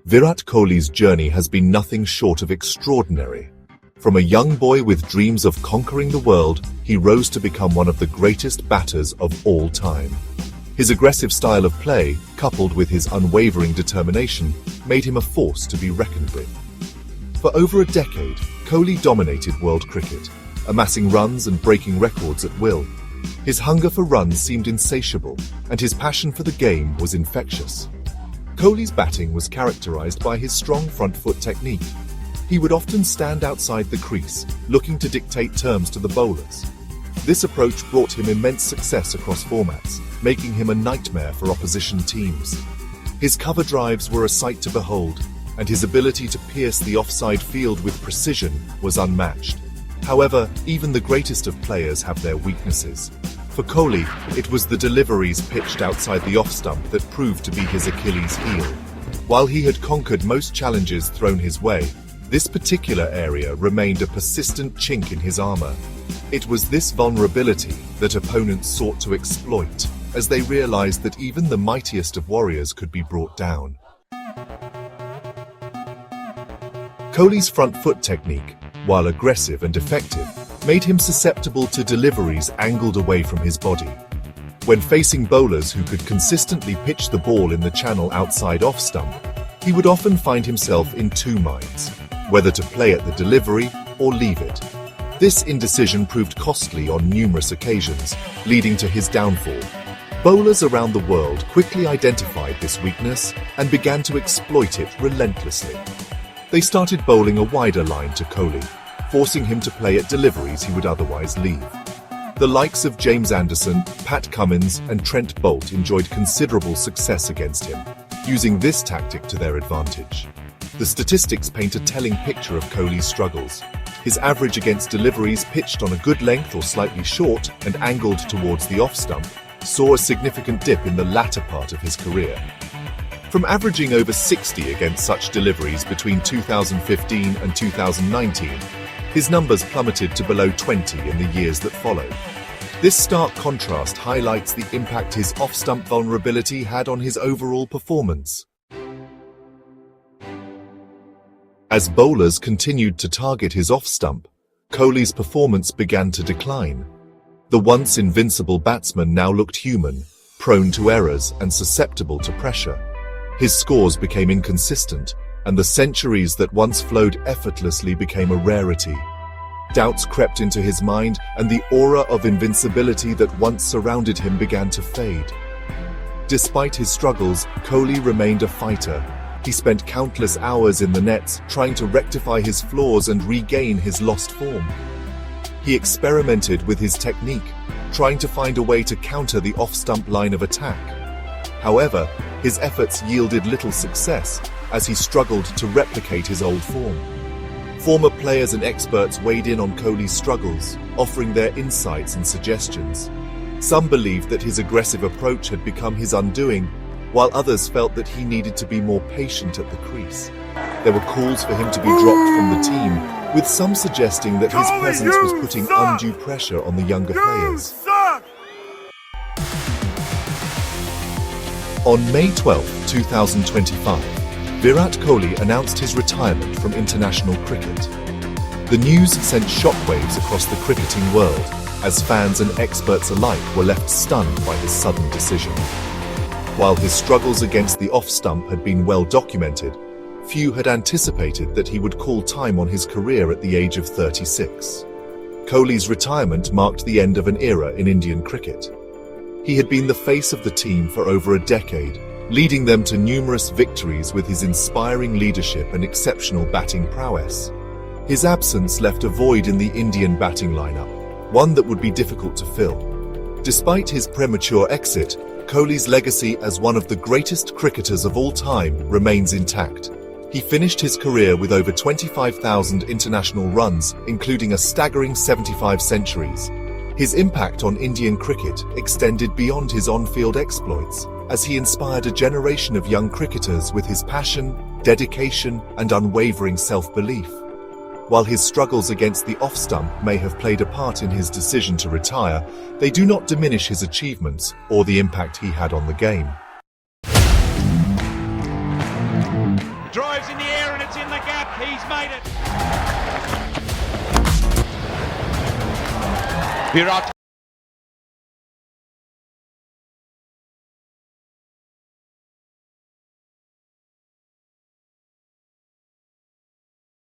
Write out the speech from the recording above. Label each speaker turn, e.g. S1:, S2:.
S1: Virat Kohli's journey has been nothing short of extraordinary. From a young boy with dreams of conquering the world, he rose to become one of the greatest batters of all time. His aggressive style of play, coupled with his unwavering determination, made him a force to be reckoned with. For over a decade, Kohli dominated world cricket, amassing runs and breaking records at will. His hunger for runs seemed insatiable, and his passion for the game was infectious. Kohli's batting was characterized by his strong front foot technique. He would often stand outside the crease, looking to dictate terms to the bowlers. This approach brought him immense success across formats, making him a nightmare for opposition teams. His cover drives were a sight to behold, and his ability to pierce the offside field with precision was unmatched. However, even the greatest of players have their weaknesses. For Kohli, it was the deliveries pitched outside the off-stump that proved to be his Achilles heel. While he had conquered most challenges thrown his way, this particular area remained a persistent chink in his armor. It was this vulnerability that opponents sought to exploit, as they realized that even the mightiest of warriors could be brought down. Kohli's front foot technique, while aggressive and effective, made him susceptible to deliveries angled away from his body. When facing bowlers who could consistently pitch the ball in the channel outside off-stump, he would often find himself in two minds, whether to play at the delivery or leave it. This indecision proved costly on numerous occasions, leading to his downfall. Bowlers around the world quickly identified this weakness and began to exploit it relentlessly. They started bowling a wider line to Kohli, forcing him to play at deliveries he would otherwise leave. The likes of James Anderson, Pat Cummins, and Trent Boult enjoyed considerable success against him, using this tactic to their advantage. The statistics paint a telling picture of Kohli's struggles. His average against deliveries pitched on a good length or slightly short and angled towards the off-stump saw a significant dip in the latter part of his career. From averaging over 60 against such deliveries between 2015 and 2019, his numbers plummeted to below 20 in the years that followed. This stark contrast highlights the impact his off-stump vulnerability had on his overall performance. As bowlers continued to target his off-stump, Kohli's performance began to decline. The once invincible batsman now looked human, prone to errors and susceptible to pressure. His scores became inconsistent, and the centuries that once flowed effortlessly became a rarity. Doubts crept into his mind, and the aura of invincibility that once surrounded him began to fade. Despite his struggles, Kohli remained a fighter. He spent countless hours in the nets trying to rectify his flaws and regain his lost form. He experimented with his technique, trying to find a way to counter the off-stump line of attack. However, his efforts yielded little success, as he struggled to replicate his old form. Former players and experts weighed in on Kohli's struggles, offering their insights and suggestions. Some believed that his aggressive approach had become his undoing, while others felt that he needed to be more patient at the crease. There were calls for him to be dropped from the team, with some suggesting that his presence was putting undue pressure on the younger players. On May 12, 2025, Virat Kohli announced his retirement from international cricket. The news sent shockwaves across the cricketing world, as fans and experts alike were left stunned by his sudden decision. While his struggles against the off-stump had been well documented, few had anticipated that he would call time on his career at the age of 36. Kohli's retirement marked the end of an era in Indian cricket. He had been the face of the team for over a decade, leading them to numerous victories with his inspiring leadership and exceptional batting prowess. His absence left a void in the Indian batting lineup, one that would be difficult to fill. Despite his premature exit, Kohli's legacy as one of the greatest cricketers of all time remains intact. He finished his career with over 25,000 international runs, including a staggering 75 centuries. His impact on Indian cricket extended beyond his on-field exploits, as he inspired a generation of young cricketers with his passion, dedication, and unwavering self-belief. While his struggles against the off-stump may have played a part in his decision to retire, they do not diminish his achievements or the impact he had on the game.
S2: drives in the air and it's in the gap. He's made it. Virat